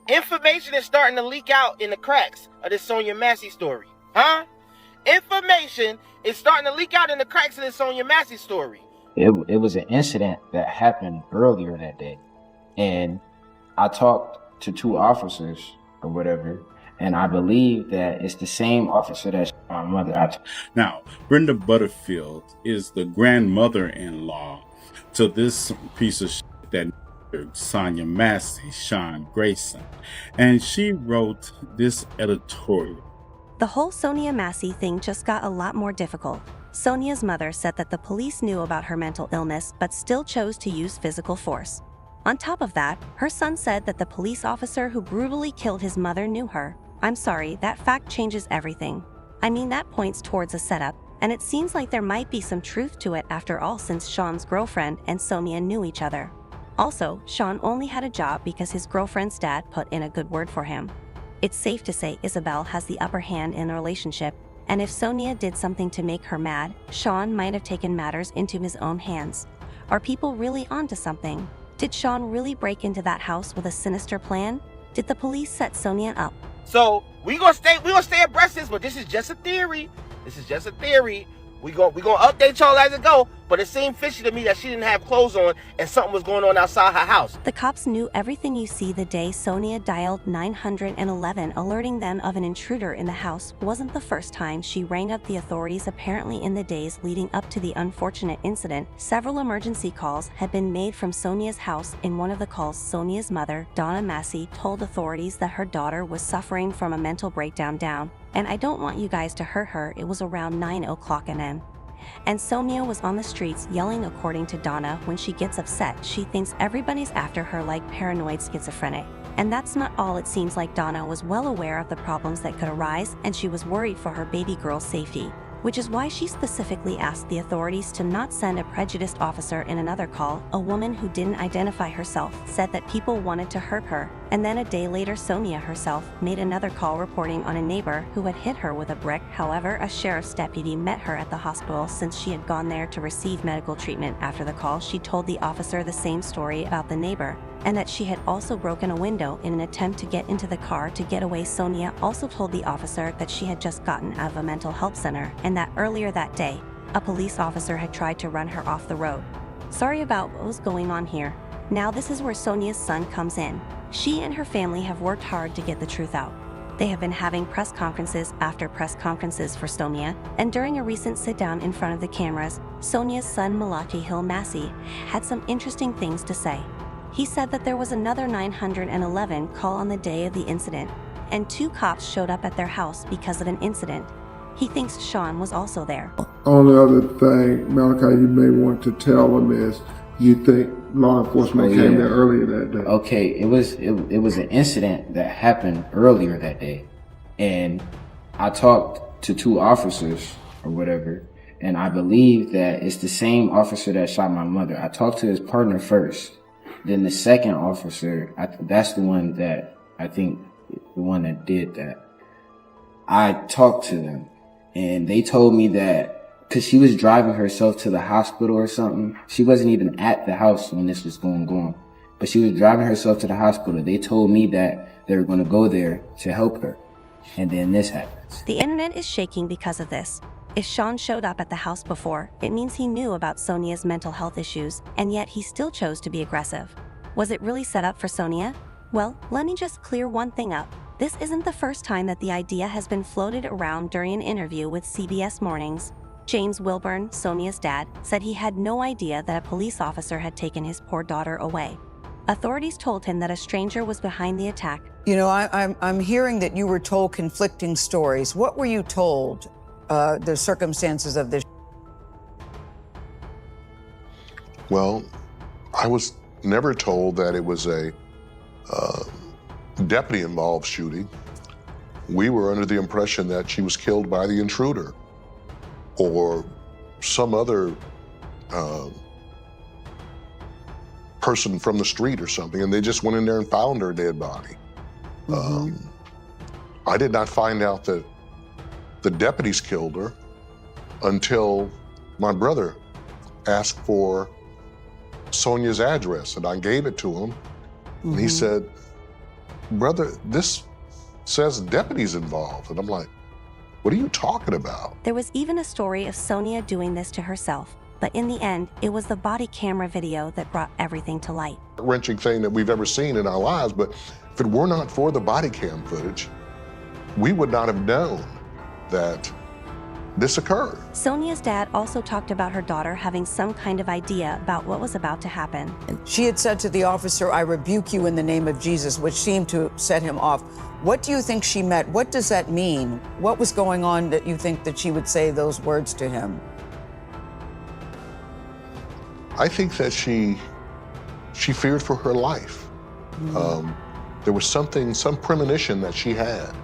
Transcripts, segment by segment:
Information is starting to leak out in the cracks of this Sonya Massey story. Huh? Information is starting to leak out in the cracks of this Sonya Massey story. It was an incident that happened earlier that day. And I talked to 2 officers or whatever, and I believe that it's the same officer that shot my mother. Now, Brenda Butterfield is the grandmother-in-law to this piece of shit that Sonya Massey, Sean Grayson, and she wrote this editorial. The whole Sonya Massey thing just got a lot more difficult. Sonya's mother said that the police knew about her mental illness but still chose to use physical force. On top of that, her son said that the police officer who brutally killed his mother knew her. I'm sorry, that fact changes everything. I mean, that points towards a setup, and it seems like there might be some truth to it after all, since Sean's girlfriend and Sonya knew each other. Also, Sean only had a job because his girlfriend's dad put in a good word for him. It's safe to say Isabel has the upper hand in the relationship, and if Sonya did something to make her mad, Sean might have taken matters into his own hands. Are people really onto something? Did Sean really break into that house with a sinister plan? Did the police set Sonya up? So we gonna stay abreast of this, but this is just a theory. This is just a theory. We gonna update y'all as it go, but it seemed fishy to me that she didn't have clothes on and something was going on outside her house. The cops knew everything you see the day Sonya dialed 911 alerting them of an intruder in the house wasn't the first time she rang up the authorities. Apparently in the days leading up to the unfortunate incident, several emergency calls had been made from Sonya's house. In one of the calls, Sonya's mother, Donna Massey, told authorities that her daughter was suffering from a mental breakdown. And I don't want you guys to hurt her. It was around 9 o'clock a.m. And Sonya was on the streets yelling. According to Donna, when she gets upset, she thinks everybody's after her like paranoid schizophrenic. And that's not all. It seems like Donna was well aware of the problems that could arise, and she was worried for her baby girl's safety, which is why she specifically asked the authorities to not send a prejudiced officer. In another call, a woman who didn't identify herself said that people wanted to hurt her, and then a day later Sonya herself made another call reporting on a neighbor who had hit her with a brick. However, a sheriff's deputy met her at the hospital since she had gone there to receive medical treatment. After the call, she told the officer the same story about the neighbor, and that she had also broken a window in an attempt to get into the car to get away. Sonya also told the officer that she had just gotten out of a mental health center, and that earlier that day, a police officer had tried to run her off the road. Sorry about what was going on here. Now this is where Sonya's son comes in. She and her family have worked hard to get the truth out. They have been having press conferences after press conferences for Sonya, and during a recent sit-down in front of the cameras, Sonya's son Malachi Hill Massey had some interesting things to say. He said that there was another 911 call on the day of the incident, and 2 cops showed up at their house because of an incident. He thinks Sean was also there. Only other thing, Malachi, you may want to tell them is you think law enforcement came there earlier that day. Okay, it was an incident that happened earlier that day, and I talked to 2 officers or whatever, and I believe that it's the same officer that shot my mother. I talked to his partner first, then the second officer. That's the one that I think the one that did that. I talked to them, and they told me that because she was driving herself to the hospital or something. She wasn't even at the house when this was going on, but she was driving herself to the hospital. They told me that they were going to go there to help her, and then this happens. The internet is shaking because of this. If Sean showed up at the house before, it means he knew about Sonya's mental health issues, and yet he still chose to be aggressive. Was it really set up for Sonya? Well, let me just clear one thing up. This isn't the first time that the idea has been floated around. During an interview with CBS Mornings, James Wilburn, Sonya's dad, said he had no idea that a police officer had taken his poor daughter away. Authorities told him that a stranger was behind the attack. You know, I'm hearing that you were told conflicting stories. What were you told, the circumstances of this? Well, I was never told that it was a deputy-involved shooting. We were under the impression that she was killed by the intruder or some other person from the street or something, and they just went in there and found her dead body. I did not find out that the deputies killed her until my brother asked for Sonya's address, and I gave it to him, and he said, brother, this says deputies involved. And I'm like, what are you talking about? There was even a story of Sonya doing this to herself, but in the end, it was the body camera video that brought everything to light. Wrenching thing that we've ever seen in our lives, but if it were not for the body cam footage, we would not have known that this occurred. Sonya's dad also talked about her daughter having some kind of idea about what was about to happen. She had said to the officer, "I rebuke you in the name of Jesus," which seemed to set him off. What do you think she meant? What does that mean? What was going on that you think that she would say those words to him? I think that she feared for her life. There was some premonition that she had.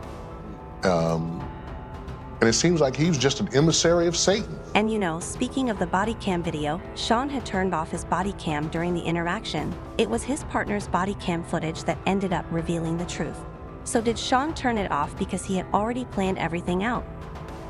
And it seems like he was just an emissary of Satan. And you know, speaking of the body cam video, Sean had turned off his body cam during the interaction. It was his partner's body cam footage that ended up revealing the truth. So did Sean turn it off because he had already planned everything out?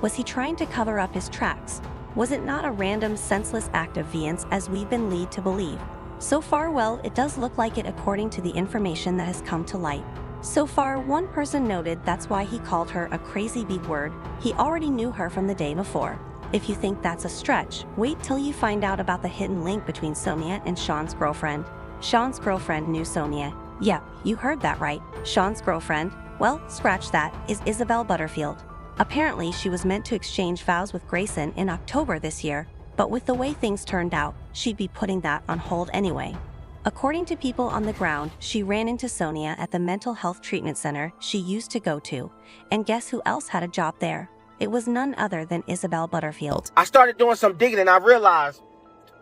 Was he trying to cover up his tracks? Was it not a random, senseless act of violence as we've been led to believe? So far, well, it does look like it according to the information that has come to light. So far, one person noted that's why he called her a crazy big word. He already knew her from the day before. If you think that's a stretch, wait till you find out about the hidden link between Sonya and Sean's girlfriend. Sean's girlfriend knew Sonya. Yep, you heard that right. Sean's girlfriend, well, scratch that, is Isabel Butterfield. Apparently, she was meant to exchange vows with Grayson in October this year, but with the way things turned out, she'd be putting that on hold anyway. According to people on the ground, she ran into Sonya at the mental health treatment center she used to go to, and guess who else had a job there? It was none other than Isabel Butterfield. I started doing some digging and I realized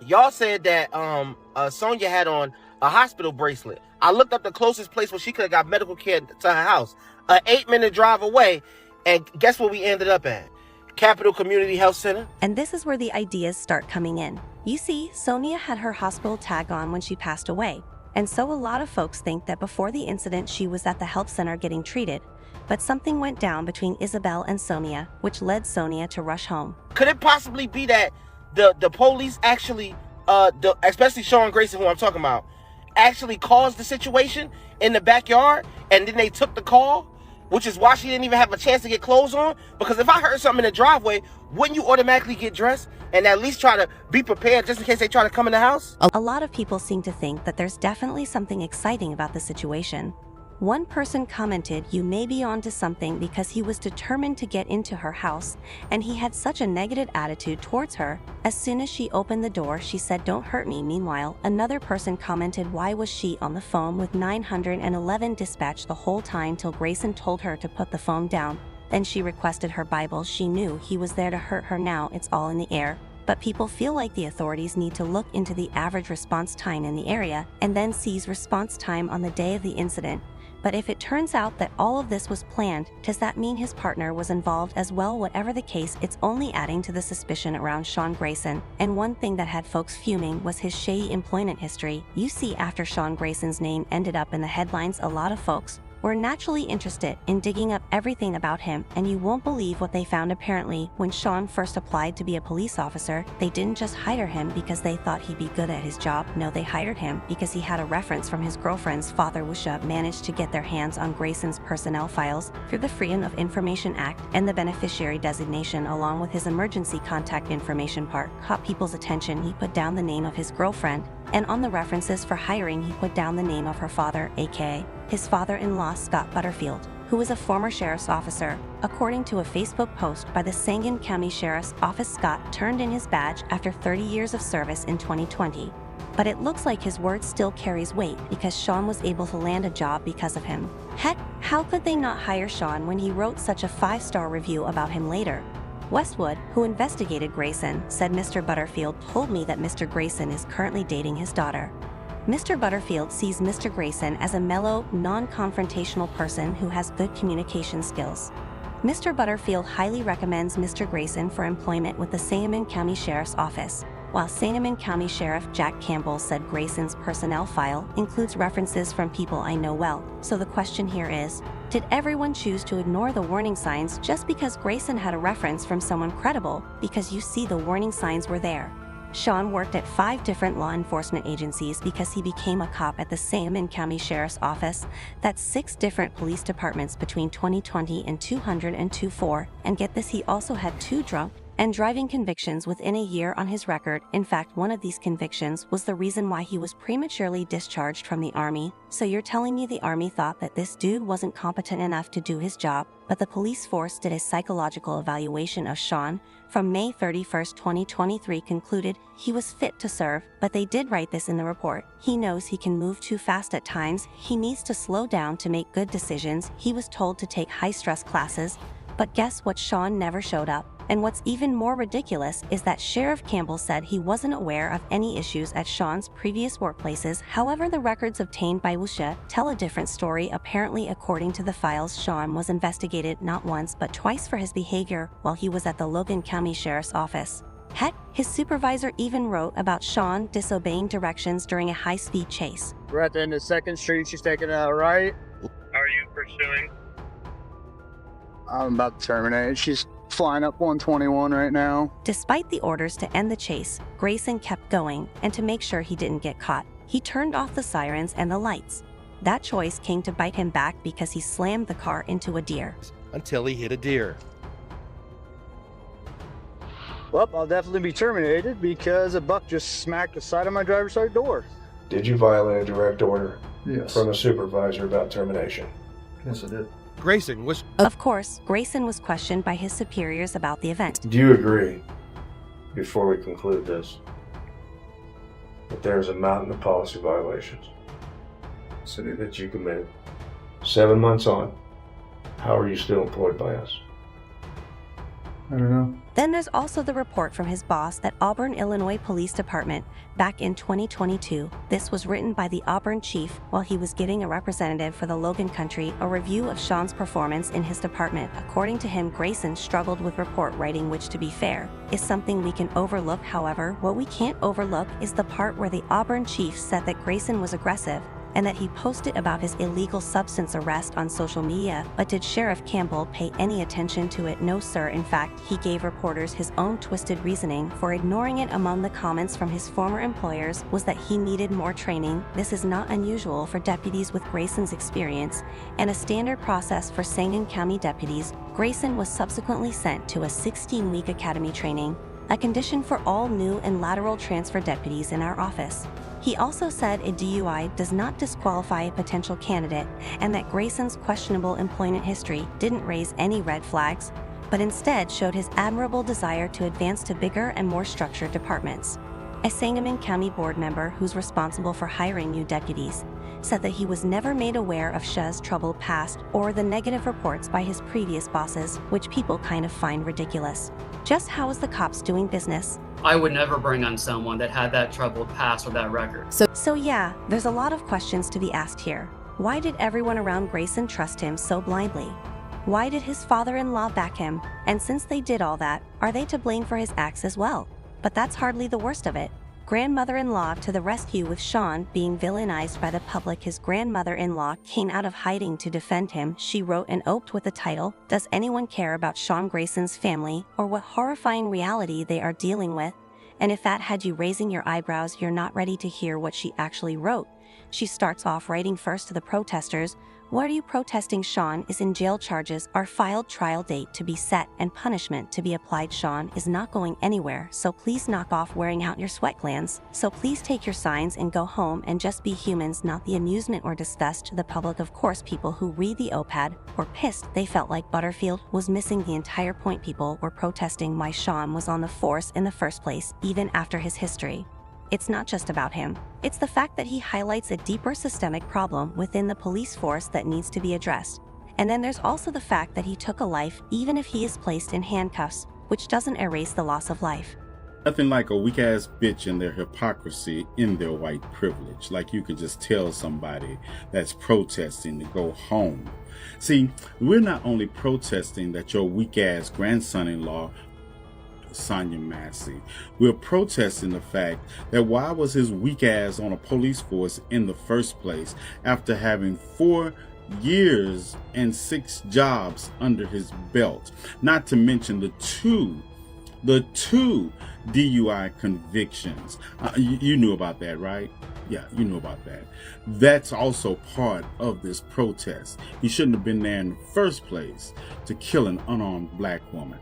y'all said that Sonya had on a hospital bracelet. I looked up the closest place where she could have got medical care to her house, an 8-minute drive away, and guess where we ended up at? Capital Community Health Center. And this is where the ideas start coming in. You see, Sonya had her hospital tag on when she passed away, and so a lot of folks think that before the incident she was at the health center getting treated, but something went down between Isabel and Sonya, which led Sonya to rush home. Could it possibly be that the police actually, especially Sean Grayson, who I'm talking about, actually caused the situation in the backyard, and then they took the call? Which is why she didn't even have a chance to get clothes on. Because if I heard something in the driveway, wouldn't you automatically get dressed and at least try to be prepared just in case they try to come in the house? A lot of people seem to think that there's definitely something exciting about the situation. One person commented, "You may be onto something," because he was determined to get into her house, and he had such a negative attitude towards her. As soon as she opened the door, she said, "Don't hurt me." Meanwhile, another person commented, "Why was she on the phone with 911 dispatch the whole time till Grayson told her to put the phone down?" Then she requested her Bible. She knew he was there to hurt her. Now it's all in the air. But people feel like the authorities need to look into the average response time in the area and then seize response time on the day of the incident. But if it turns out that all of this was planned, does that mean his partner was involved as well? Whatever the case, it's only adding to the suspicion around Sean Grayson. And one thing that had folks fuming was his shady employment history. You see, after Sean Grayson's name ended up in the headlines, a lot of folks were naturally interested in digging up everything about him, and you won't believe what they found. Apparently, when Sean first applied to be a police officer, they didn't just hire him because they thought he'd be good at his job. No, they hired him because he had a reference from his girlfriend's father. Wisha managed to get their hands on Grayson's personnel files through the Freedom of Information Act, and the beneficiary designation along with his emergency contact information part caught people's attention. He put down the name of his girlfriend, and on the references for hiring he put down the name of her father, aka his father-in-law Scott Butterfield, who was a former sheriff's officer. According to a Facebook post by the Sangamon County Sheriff's Office, Scott turned in his badge after 30 years of service in 2020. But it looks like his word still carries weight because Sean was able to land a job because of him. Heck, how could they not hire Sean when he wrote such a 5-star review about him later? Westwood, who investigated Grayson, said, "Mr. Butterfield told me that Mr. Grayson is currently dating his daughter." Mr. Butterfield sees Mr. Grayson as a mellow, non-confrontational person who has good communication skills. Mr. Butterfield highly recommends Mr. Grayson for employment with the Sangamon County Sheriff's Office, while Sangamon County Sheriff Jack Campbell said Grayson's personnel file includes references from people I know well. So the question here is, did everyone choose to ignore the warning signs just because Grayson had a reference from someone credible? Because you see, the warning signs were there. Sean worked at 5 different law enforcement agencies because he became a cop at the Sangamon County Sheriff's Office. That's 6 different police departments between 2020 and 204. And get this, he also had 2 drunk and driving convictions within a year on his record. In fact, one of these convictions was the reason why he was prematurely discharged from the Army. So you're telling me the Army thought that this dude wasn't competent enough to do his job, but the police force did a psychological evaluation of Sean from May 31st, 2023, concluded he was fit to serve, but they did write this in the report. He knows he can move too fast at times. He needs to slow down to make good decisions. He was told to take high-stress classes, but guess what? Sean never showed up. And what's even more ridiculous is that Sheriff Campbell said he wasn't aware of any issues at Sean's previous workplaces. However, the records obtained by WSHA tell a different story. Apparently, according to the files, Sean was investigated not once but twice for his behavior while he was at the Logan County Sheriff's Office. Heck, his supervisor even wrote about Sean disobeying directions during a high-speed chase. We're at the end of 2nd Street. She's taking a right. Are you pursuing? I'm about to terminate. She's flying up 121 right now. Despite the orders to end the chase, Grayson kept going, and to make sure he didn't get caught, he turned off the sirens and the lights. That choice came to bite him back because he slammed the car into a deer. Until he hit a deer. Well, I'll definitely be terminated because a buck just smacked the side of my driver's side door. Did you violate a direct order Yes. from a supervisor about termination? Yes, I did. Grayson was. Of course, Grayson was questioned by his superiors about the event. Do you agree, before we conclude this, that there is a mountain of policy violations that you committed? 7 months on, how are you still employed by us? I don't know. Then there's also the report from his boss at Auburn, Illinois Police Department back in 2022. This was written by the Auburn chief while he was giving a representative for the Logan Country a review of Sean's performance in his department. According to him, Grayson struggled with report writing, which, to be fair, is something we can overlook. However, what we can't overlook is the part where the Auburn chief said that Grayson was aggressive and that he posted about his illegal substance arrest on social media. But did Sheriff Campbell pay any attention to it? No, sir. In fact, he gave reporters his own twisted reasoning for ignoring it. Among the comments from his former employers was that he needed more training. This is not unusual for deputies with Grayson's experience and a standard process for Sangamon County deputies. Grayson was subsequently sent to a 16-week academy training, a condition for all new and lateral transfer deputies in our office. He also said a DUI does not disqualify a potential candidate and that Grayson's questionable employment history didn't raise any red flags, but instead showed his admirable desire to advance to bigger and more structured departments. A Sangamon County board member who's responsible for hiring new deputies said that he was never made aware of Shah's troubled past or the negative reports by his previous bosses, which people kind of find ridiculous. Just how is the cops doing business? I would never bring on someone that had that troubled past or that record. So yeah, there's a lot of questions to be asked here. Why did everyone around Grayson trust him so blindly? Why did his father-in-law back him? And since they did all that, are they to blame for his acts as well? But that's hardly the worst of it. Grandmother-in-law to the rescue with Sean being villainized by the public. His grandmother-in-law came out of hiding to defend him. She wrote an op with the title, "Does anyone care about Sean Grayson's family or what horrifying reality they are dealing with?" And if that had you raising your eyebrows, you're not ready to hear what she actually wrote. She starts off writing first to the protesters, "What are you protesting? Sean is in jail. Charges are filed, trial date to be set, and punishment to be applied. Sean is not going anywhere, so please knock off wearing out your sweat glands. So please take your signs and go home and just be humans, not the amusement or disgust to the public." Of course, people who read the OPAD were pissed. They felt like Butterfield was missing the entire point. People were protesting why Sean was on the force in the first place, even after his history. It's not just about him. It's the fact that he highlights a deeper systemic problem within the police force that needs to be addressed. And then there's also the fact that he took a life even if he is placed in handcuffs, which doesn't erase the loss of life. Nothing like a weak-ass bitch and their hypocrisy in their white privilege. Like you could just tell somebody that's protesting to go home. See, we're not only protesting that your weak-ass grandson-in-law Sonya Massey. We're protesting the fact that why was his weak ass on a police force in the first place after having 4 years and 6 jobs under his belt, not to mention the 2 the 2 DUI convictions. You knew about that, right? Yeah, you knew about that. That's also part of this protest. He shouldn't have been there in the first place to kill an unarmed black woman.